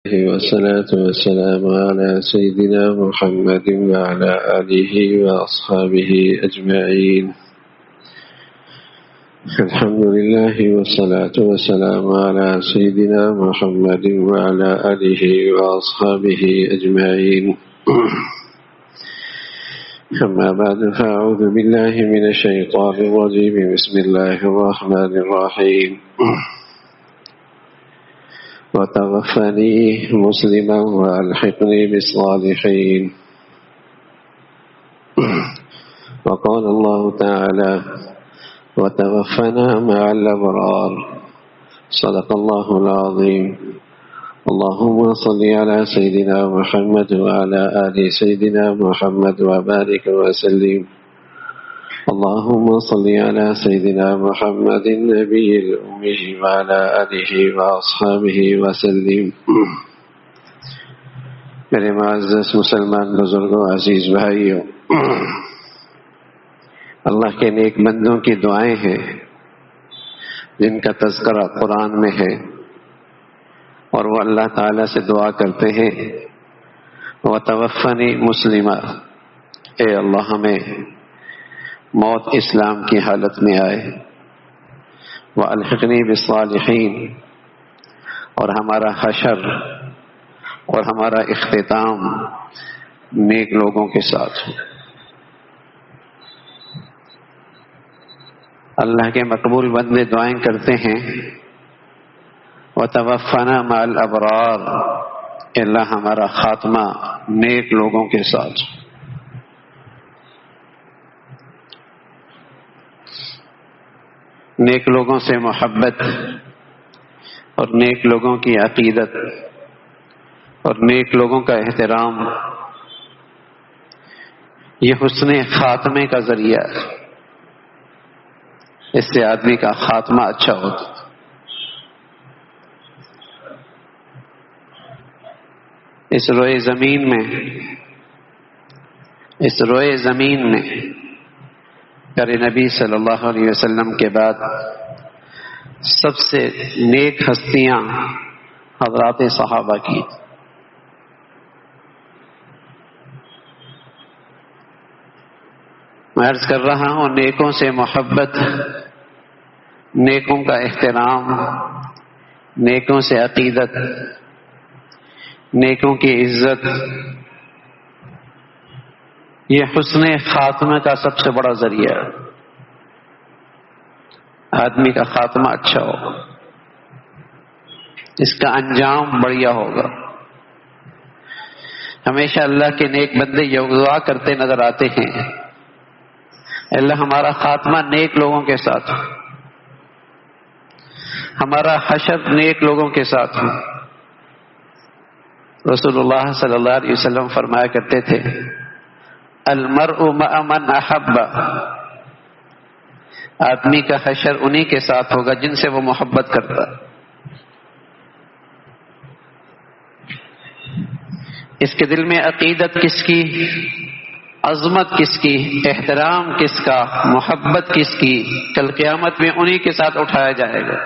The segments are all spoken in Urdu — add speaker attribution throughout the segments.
Speaker 1: والصلاة والسلام على سيدنا محمد وعلى آله وأصحابه أجمعين. الحمد لله والصلاة والسلام على سيدنا محمد وعلى آله وأصحابه أجمعين. أما بعد فأعوذ بالله من الشيطان الرجيم. بسم الله الرحمن الرحيم. وتوفني مسلما وألحقني بالصالحين. وقال الله تعالى وتوفنا مع الأبرار. صدق الله العظيم. اللهم صل على سيدنا محمد وعلى آل سيدنا محمد وبارك وسلم. اللهم صل على سيدنا محمد النبي الأمي وعلى آله وأصحابه وسلم. میرے معزز مسلمان بزرگوں، عزیز بھائیوں، اللہ کے نیک بندوں کی دعائیں ہیں جن کا تذکرہ قرآن میں ہے، اور وہ اللہ تعالیٰ سے دعا کرتے ہیں وَتَوَفَّنِي مُسْلِمًا، اے اللہ ہمیں موت اسلام کی حالت میں آئے، وَأَلْحِقْنِي بِالصَّالِحِينَ، اور ہمارا حشر اور ہمارا اختتام نیک لوگوں کے ساتھ ہو۔ اللہ کے مقبول بندے دعائیں کرتے ہیں وَتَوَفَّنَا مَعَ الْأَبْرَارِ، اللہ ہمارا خاتمہ نیک لوگوں کے ساتھ۔ نیک لوگوں سے محبت اور نیک لوگوں کی عقیدت اور نیک لوگوں کا احترام، یہ حسن خاتمے کا ذریعہ ہے۔ اس سے آدمی کا خاتمہ اچھا ہوتا۔ اس روئے زمین میں پیارے نبی صلی اللہ علیہ وسلم کے بعد سب سے نیک ہستیاں حضرات صحابہ کی۔ میں عرض کر رہا ہوں، نیکوں سے محبت، نیکوں کا احترام، نیکوں سے عقیدت، نیکوں کی عزت، یہ حسن خاتمہ کا سب سے بڑا ذریعہ ہے۔ آدمی کا خاتمہ اچھا ہوگا، اس کا انجام بڑھیا ہوگا۔ ہمیشہ اللہ کے نیک بندے یہ دعا کرتے نظر آتے ہیں، اللہ ہمارا خاتمہ نیک لوگوں کے ساتھ ہو، ہمارا حشر نیک لوگوں کے ساتھ ہو۔ رسول اللہ صلی اللہ علیہ وسلم فرمایا کرتے تھے المرء مع من احب، آدمی کا حشر انہی کے ساتھ ہوگا جن سے وہ محبت کرتا۔ اس کے دل میں عقیدت کس کی، عظمت کس کی، احترام کس کا، محبت کس کی، کل قیامت میں انہی کے ساتھ اٹھایا جائے گا۔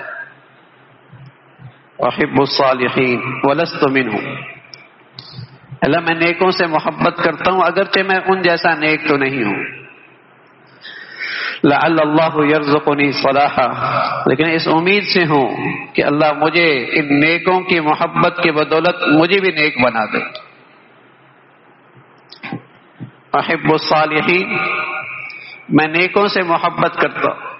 Speaker 1: احب الصالحین ولست منہم، اللہ میں نیکوں سے محبت کرتا ہوں اگرچہ میں ان جیسا نیک تو نہیں ہوں۔ لعل اللہ یرزقنی صلاحا، لیکن اس امید سے ہوں کہ اللہ مجھے ان نیکوں کی محبت کی بدولت مجھے بھی نیک بنا دے۔ احب الصالحین، میں نیکوں سے محبت کرتا ہوں۔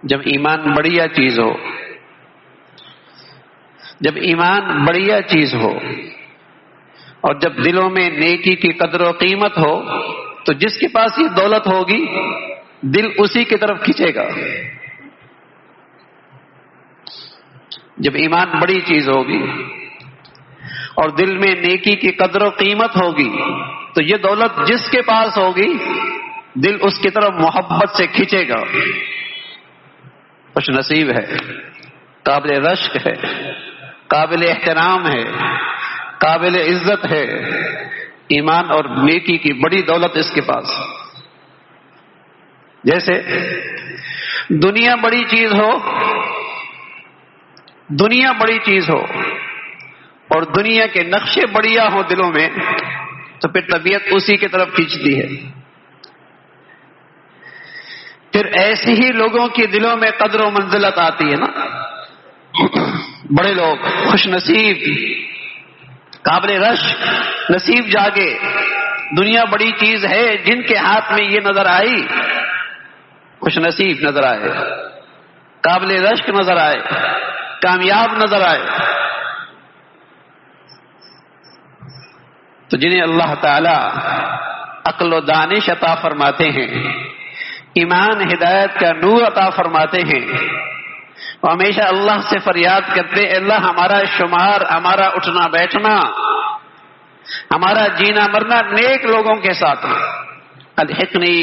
Speaker 1: جب ایمان بڑھیا چیز ہو، جب ایمان بڑھیا چیز ہو اور جب دلوں میں نیکی کی قدر و قیمت ہو تو جس کے پاس یہ دولت ہوگی دل اسی کی طرف کھینچے گا۔ جب ایمان بڑی چیز ہوگی اور دل میں نیکی کی قدر و قیمت ہوگی تو یہ دولت جس کے پاس ہوگی دل اس کی طرف محبت سے کھینچے گا۔ خوش نصیب ہے، قابل رشک ہے، قابل احترام ہے، قابل عزت ہے، ایمان اور نیکی کی بڑی دولت اس کے پاس۔ جیسے دنیا بڑی چیز ہو، دنیا بڑی چیز ہو اور دنیا کے نقشے بڑھیا ہوں دلوں میں تو پھر طبیعت اسی کی طرف کھینچتی ہے. پھر ایسے ہی لوگوں کے دلوں میں قدر و منزلت آتی ہے نا. بڑے لوگ خوش نصیب، قابل رشک، نصیب جاگے، دنیا بڑی چیز ہے، جن کے ہاتھ میں یہ نظر آئی خوش نصیب نظر آئے، قابل رشک نظر آئے، کامیاب نظر آئے. تو جنہیں اللہ تعالی عقل و دانش عطا فرماتے ہیں، ایمان ہدایت کا نور عطا فرماتے ہیں، وہ ہمیشہ اللہ سے فریاد کرتے ہیں اللہ ہمارا شمار، ہمارا اٹھنا بیٹھنا، ہمارا جینا مرنا نیک لوگوں کے ساتھ. الحقنی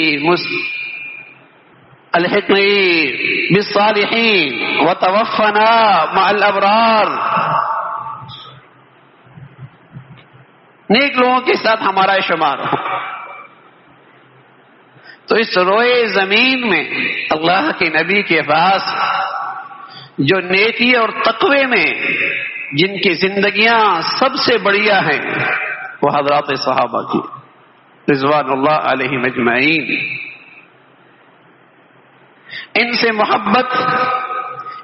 Speaker 1: بالصالحین وتوفنا مع الابرار. نیک لوگوں کے ساتھ ہمارا شمار ہو. تو اس روئے زمین میں اللہ کے نبی کے پاس جو نیکی اور تقوی میں جن کی زندگیاں سب سے بڑھیا ہیں وہ حضرات صحابہ کی رضوان اللہ علیہم اجمعین. ان سے محبت،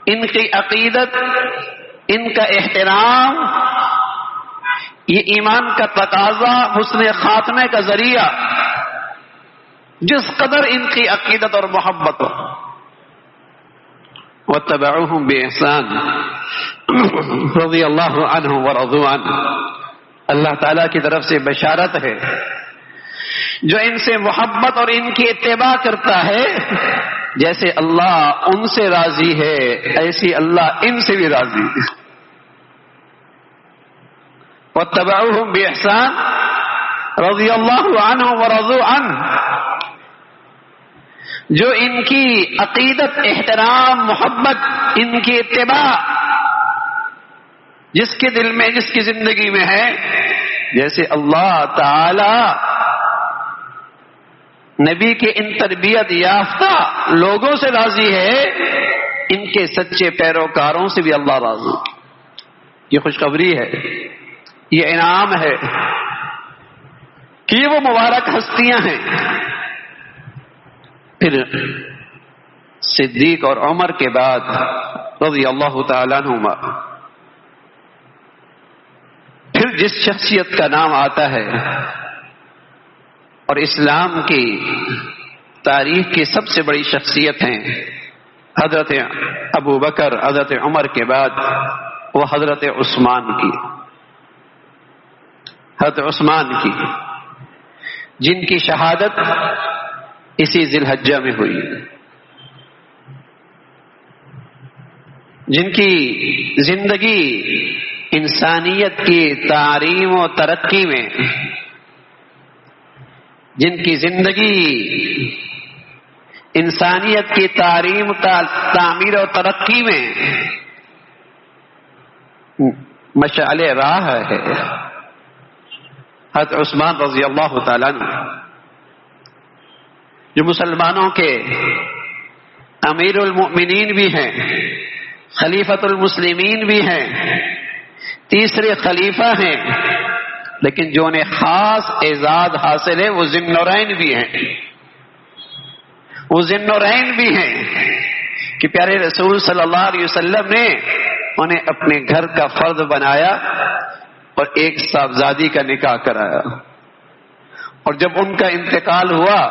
Speaker 1: ان کی عقیدت، ان کا احترام، یہ ایمان کا تقاضا، حسن خاتمے کا ذریعہ. جس قدر ان کی عقیدت اور محبت ہو. واتبعوہم بإحسان رضی اللہ عنہ ورضوا عنہ. اللہ تعالیٰ کی طرف سے بشارت ہے جو ان سے محبت اور ان کی اتباع کرتا ہے، جیسے اللہ ان سے راضی ہے ایسی اللہ ان سے بھی راضی ہے. واتبعوہم بإحسان رضی اللہ عنہ ورضوا عنہ. جو ان کی عقیدت، احترام، محبت، ان کی اتباع جس کے دل میں، جس کی زندگی میں ہے، جیسے اللہ تعالی نبی کے ان تربیت یافتہ لوگوں سے راضی ہے، ان کے سچے پیروکاروں سے بھی اللہ راضی. یہ خوشخبری ہے، یہ انعام ہے کہ یہ وہ مبارک ہستیاں ہیں. پھر صدیق اور عمر کے بعد رضی اللہ تعالیٰ عنہما پھر جس شخصیت کا نام آتا ہے اور اسلام کی تاریخ کی سب سے بڑی شخصیت ہیں حضرت ابو بکر، حضرت عمر کے بعد وہ حضرت عثمان کی، حضرت عثمان کی، جن کی شہادت اسی ذی الحجہ میں ہوئی، جن کی زندگی انسانیت کی تعلیم و ترقی میں، جن کی زندگی انسانیت کی تعلیم، تعمیر و ترقی میں مشعل راہ ہے. حضرت عثمان رضی اللہ تعالیٰ عنہ جو مسلمانوں کے امیر المؤمنین بھی ہیں، خلیفۃ المسلمین بھی ہیں، تیسرے خلیفہ ہیں، لیکن جو انہیں خاص اعزاز حاصل ہے وہ ذی النورین بھی ہیں. وہ ذی النورین بھی ہیں کہ پیارے رسول صلی اللہ علیہ وسلم نے انہیں اپنے گھر کا فرد بنایا اور ایک صاحبزادی کا نکاح کرایا، اور جب ان کا انتقال ہوا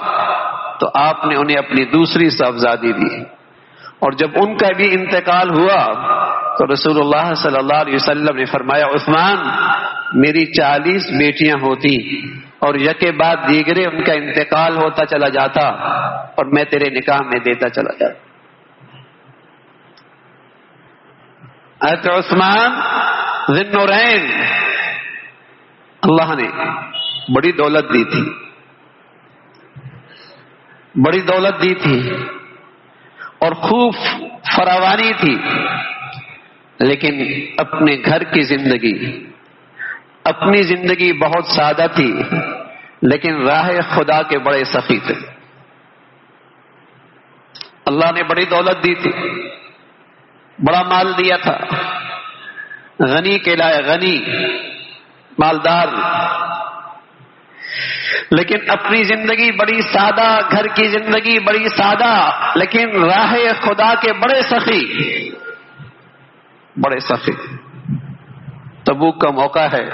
Speaker 1: تو آپ نے انہیں اپنی دوسری صاحبزادی دی، اور جب ان کا بھی انتقال ہوا تو رسول اللہ صلی اللہ علیہ وسلم نے فرمایا عثمان میری 40 بیٹیاں ہوتی اور یکے بعد دیگرے ان کا انتقال ہوتا چلا جاتا اور میں تیرے نکاح میں دیتا چلا جاتا. حضرت عثمان ذی النورین، اللہ نے بڑی دولت دی تھی، بڑی دولت دی تھی اور خوب فراوانی تھی، لیکن اپنے گھر کی زندگی، اپنی زندگی بہت سادہ تھی، لیکن راہ خدا کے بڑے سخی تھے. اللہ نے بڑی دولت دی تھی، بڑا مال دیا تھا، غنی کہلائے، غنی مالدار، لیکن اپنی زندگی بڑی سادہ، گھر کی زندگی بڑی سادہ، لیکن راہ خدا کے بڑے سخی، بڑے سخی۔ تبوک کا موقع ہے،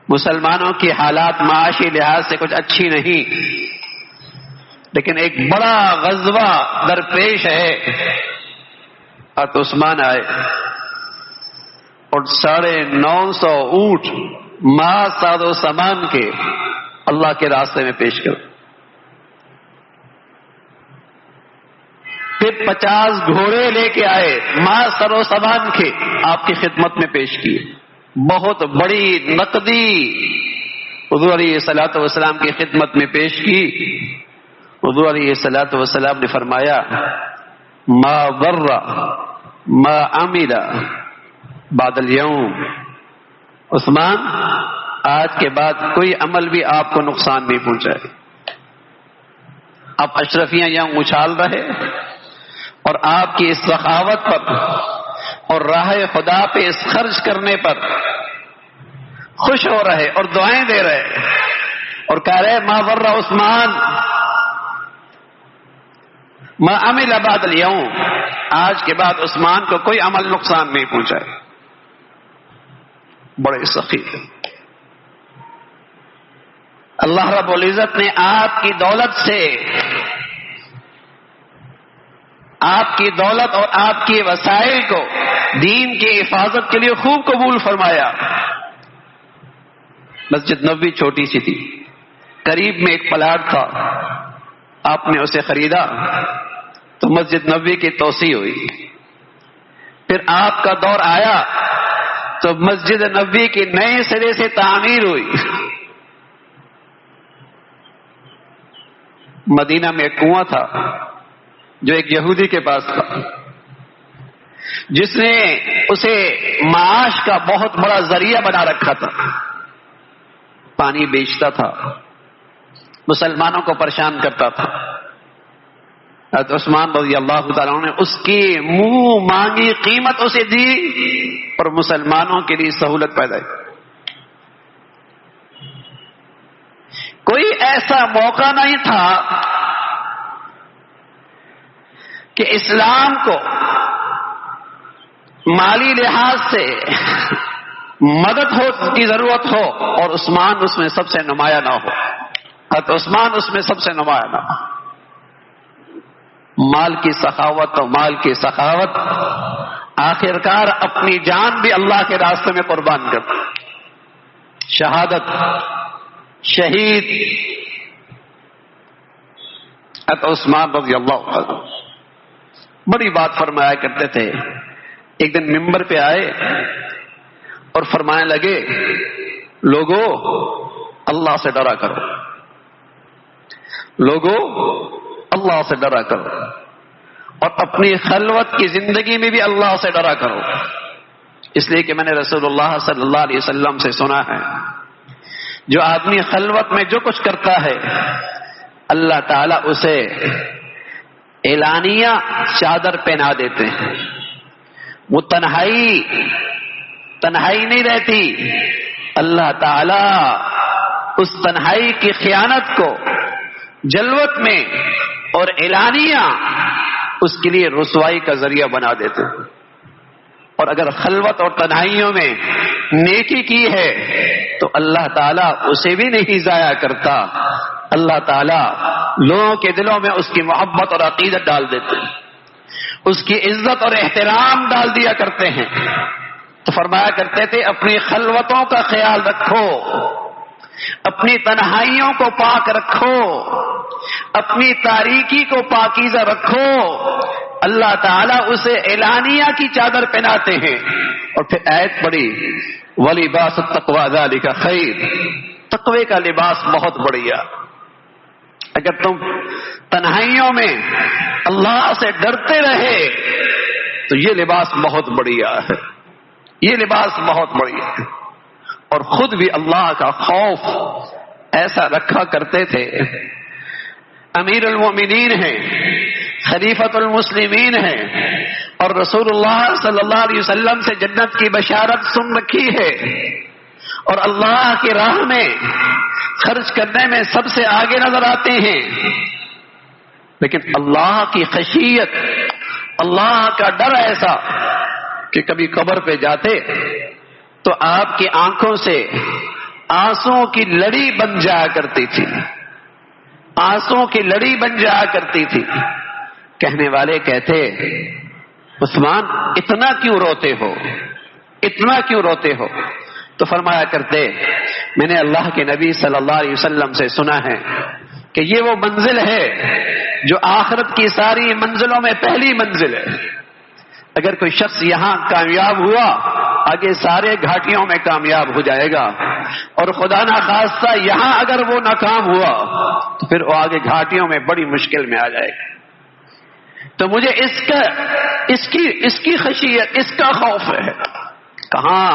Speaker 1: مسلمانوں کی حالات معاشی لحاظ سے کچھ اچھی نہیں، لیکن ایک بڑا غزوہ درپیش ہے۔ حضرت عثمان آئے اور 950 اونٹ ساز و سامان کے اللہ کے راستے میں پیش کر، پھر 50 گھوڑے لے کے آئے سر و سامان کے آپ کی خدمت میں پیش کیے۔ بہت بڑی نقدی حضور علیہ الصلوۃ والسلام کی خدمت میں پیش کی۔ حضور علیہ الصلوۃ والسلام نے فرمایا ما ضر ما عمل بعد اليوم، عثمان آج کے بعد کوئی عمل بھی آپ کو نقصان نہیں پہنچائے۔ آپ اشرفیاں یہاں اچھال رہے اور آپ کی اس سخاوت پر اور راہ خدا پہ اس خرچ کرنے پر خوش ہو رہے اور دعائیں دے رہے اور کہہ رہے ما ضر عثمان ما عمل بعد اليوم، آج کے بعد عثمان کو کوئی عمل نقصان نہیں پہنچائے۔ بڑے سخی تھے۔ اللہ رب العزت نے آپ کی دولت سے، آپ کی دولت اور آپ کے وسائل کو دین کی حفاظت کے لیے خوب قبول فرمایا۔ مسجد نبوی چھوٹی سی تھی، قریب میں ایک پلاٹ تھا، آپ نے اسے خریدا تو مسجد نبوی کی توسیع ہوئی۔ پھر آپ کا دور آیا تو مسجد نبوی کی نئے سرے سے تعمیر ہوئی۔ مدینہ میں ایک کنواں تھا جو ایک یہودی کے پاس تھا، جس نے اسے معاش کا بہت بڑا ذریعہ بنا رکھا تھا، پانی بیچتا تھا، مسلمانوں کو پریشان کرتا تھا۔ حضرت عثمان رضی اللہ تعالیٰ عنہ نے اس کی منہ مانگی قیمت اسے دی اور مسلمانوں کے لیے سہولت پیدا کی۔ کوئی ایسا موقع نہیں تھا کہ اسلام کو مالی لحاظ سے مدد کی ضرورت ہو اور عثمان اس میں سب سے نمایاں نہ ہو، حضرت عثمان اس میں سب سے نمایاں نہ ہو۔ مال کی سخاوت تو مال کی سخاوت، آخرکار اپنی جان بھی اللہ کے راستے میں قربان کر، شہادت، شہید حضرت عثمان رضی اللہ عنہ بڑی بات فرمایا کرتے تھے۔ ایک دن منبر پہ آئے اور فرمانے لگے لوگوں اللہ سے ڈرا کرو، لوگوں اللہ سے ڈرا کرو اور اپنی خلوت کی زندگی میں بھی اللہ سے ڈرا کرو، اس لیے کہ میں نے رسول اللہ صلی اللہ علیہ وسلم سے سنا ہے جو آدمی خلوت میں جو کچھ کرتا ہے اللہ تعالیٰ اسے اعلانیہ چادر پہنا دیتے ہیں۔ وہ تنہائی نہیں رہتی، اللہ تعالیٰ اس تنہائی کی خیانت کو جلوت میں اور اعلانیہ اس کے لیے رسوائی کا ذریعہ بنا دیتے ہیں۔ اور اگر خلوت اور تنہائیوں میں نیکی کی ہے تو اللہ تعالیٰ اسے بھی نہیں ضائع کرتا، اللہ تعالیٰ لوگوں کے دلوں میں اس کی محبت اور عقیدت ڈال دیتے ہیں، اس کی عزت اور احترام ڈال دیا کرتے ہیں۔ تو فرمایا کرتے تھے اپنی خلوتوں کا خیال رکھو، اپنی تنہائیوں کو پاک رکھو، اپنی تاریکی کو پاکیزہ رکھو، اللہ تعالیٰ اسے اعلانیہ کی چادر پہناتے ہیں۔ اور پھر آیت پڑھی وَلِبَاسُ التَّقْوَىٰ ذَٰلِكَ خَيْرٌ، تقوی کا لباس بہت بڑھیا۔ اگر تم تنہائیوں میں اللہ سے ڈرتے رہے تو یہ لباس بہت بڑھیا ہے، یہ لباس بہت بڑھیا ہے۔ اور خود بھی اللہ کا خوف ایسا رکھا کرتے تھے، امیر المومنین ہیں، خلیفۃ المسلمین ہیں، اور رسول اللہ صلی اللہ علیہ وسلم سے جنت کی بشارت سن رکھی ہے اور اللہ کی راہ میں خرچ کرنے میں سب سے آگے نظر آتے ہیں، لیکن اللہ کی خشیت، اللہ کا ڈر ایسا کہ کبھی قبر پہ جاتے تو آپ کی آنکھوں سے آنسوں کی لڑی بن جایا کرتی تھی، آنسوں کی لڑی بن جایا کرتی تھی۔ کہنے والے کہتے عثمان اتنا کیوں روتے ہو، اتنا کیوں روتے ہو؟ تو فرمایا کرتے میں نے اللہ کے نبی صلی اللہ علیہ وسلم سے سنا ہے کہ یہ وہ منزل ہے جو آخرت کی ساری منزلوں میں پہلی منزل ہے۔ اگر کوئی شخص یہاں کامیاب ہوا آگے سارے گھاٹیوں میں کامیاب ہو جائے گا، اور خدا نخواستہ یہاں اگر وہ ناکام ہوا تو پھر وہ آگے گھاٹیوں میں بڑی مشکل میں آ جائے گا۔ تو مجھے اس کی خشیت، اس کا خوف ہے۔ کہاں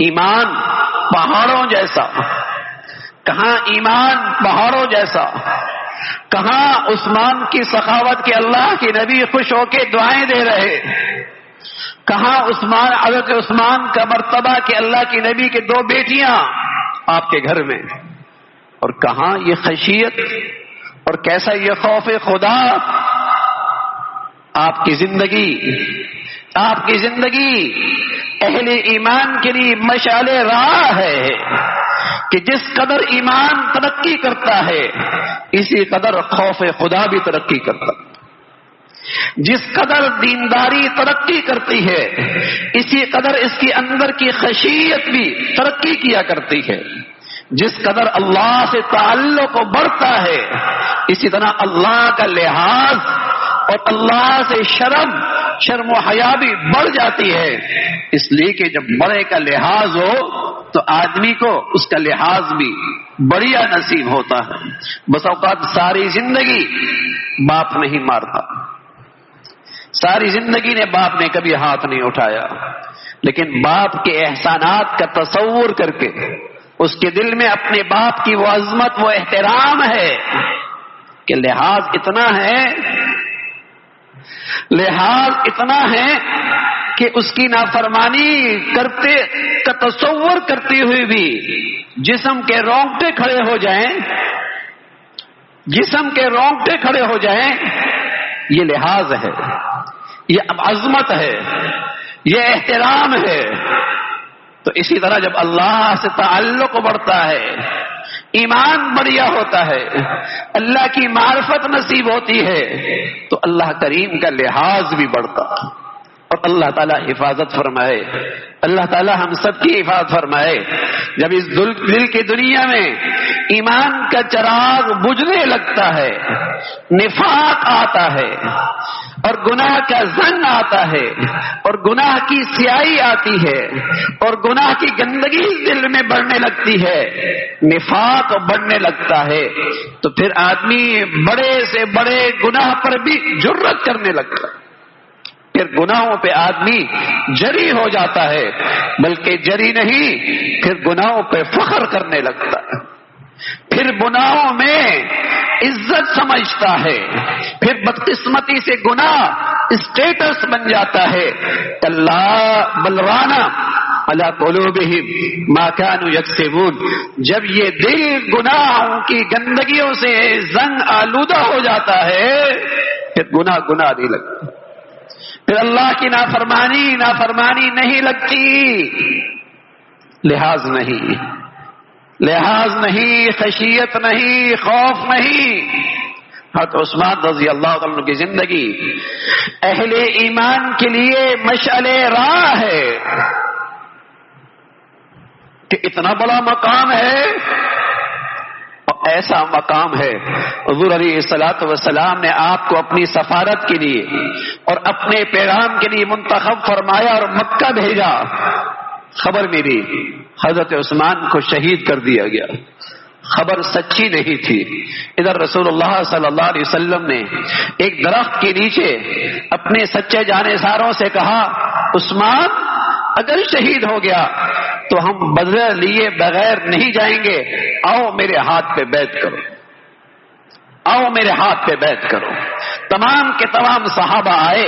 Speaker 1: ایمان پہاڑوں جیسا، کہاں ایمان پہاڑوں جیسا، کہاں عثمان کی سخاوت کے اللہ کے نبی خوش ہو کے دعائیں دے رہے، کہاں حضرت عثمان کا مرتبہ کہ اللہ کے نبی کے 2 بیٹیاں آپ کے گھر میں، اور کہاں یہ خشیت اور کیسا یہ خوف خدا۔ آپ کی زندگی اہل ایمان کے لیے مشعل راہ ہے کہ جس قدر ایمان ترقی کرتا ہے اسی قدر خوف خدا بھی ترقی کرتا ہے، جس قدر دینداری ترقی کرتی ہے اسی قدر اس کے اندر کی خشیت بھی ترقی کیا کرتی ہے، جس قدر اللہ سے تعلق بڑھتا ہے اسی طرح اللہ کا لحاظ اور اللہ سے شرم و حیا بھی بڑھ جاتی ہے۔ اس لیے کہ جب بڑے کا لحاظ ہو تو آدمی کو اس کا لحاظ بھی بڑھیا نصیب ہوتا ہے۔ بس اوقات ساری زندگی باپ نہیں مارتا، ساری زندگی نے باپ نے کبھی ہاتھ نہیں اٹھایا، لیکن باپ کے احسانات کا تصور کر کے اس کے دل میں اپنے باپ کی وہ عظمت، وہ احترام ہے کہ لحاظ اتنا ہے کہ اس کی نافرمانی کرتے کا تصور کرتے ہوئے بھی جسم کے رونگٹے کھڑے ہو جائیں، یہ لحاظ ہے، یہ عظمت ہے، یہ احترام ہے۔ تو اسی طرح جب اللہ سے تعلق بڑھتا ہے، ایمان بڑھیا ہوتا ہے، اللہ کی معرفت نصیب ہوتی ہے تو اللہ کریم کا لحاظ بھی بڑھتا، اور اللہ تعالیٰ حفاظت فرمائے، اللہ تعالیٰ ہم سب کی حفاظت فرمائے۔ جب اس دل کی دنیا میں ایمان کا چراغ بجھنے لگتا ہے، نفاق آتا ہے اور گناہ کا زنگ آتا ہے اور گناہ کی سیاہی آتی ہے اور گناہ کی گندگی دل میں بڑھنے لگتی ہے، نفاق بڑھنے لگتا ہے، تو پھر آدمی بڑے سے بڑے گناہ پر بھی جرأت کرنے لگتا ہے، پھر گناہوں پہ آدمی جری ہو جاتا ہے، بلکہ جری نہیں، پھر گناہوں پہ فخر کرنے لگتا ہے، پھر گناہوں میں عزت سمجھتا ہے، پھر بدقسمتی سے گناہ اسٹیٹس بن جاتا ہے۔ اللہ بلوانا علی قلوبہم ما کانوا یکسبون، جب یہ دل گناہوں کی گندگیوں سے زنگ آلودہ ہو جاتا ہے پھر گناہ نہیں لگتا، پھر اللہ کی نافرمانی نہیں لگتی، لحاظ نہیں، خشیت نہیں، خوف نہیں۔ حضرت عثمان رضی اللہ عنہ کی زندگی اہل ایمان کے لیے مشعل راہ ہے کہ اتنا بڑا مقام ہے، اور ایسا مقام ہے حضور علیہ الصلوۃ والسلام نے آپ کو اپنی سفارت کے لیے اور اپنے پیغام کے لیے منتخب فرمایا اور مکہ بھیجا۔ خبر ملی حضرت عثمان کو شہید کر دیا گیا، خبر سچی نہیں تھی۔ ادھر رسول اللہ صلی اللہ علیہ وسلم نے ایک درخت کے نیچے اپنے سچے جانشاروں سے کہا، عثمان اگر شہید ہو گیا تو ہم بدلہ لیے بغیر نہیں جائیں گے، آؤ میرے ہاتھ پہ بیعت کرو، آؤ میرے ہاتھ پہ بیعت کرو۔ تمام کے تمام صحابہ آئے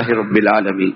Speaker 1: رب العالمین.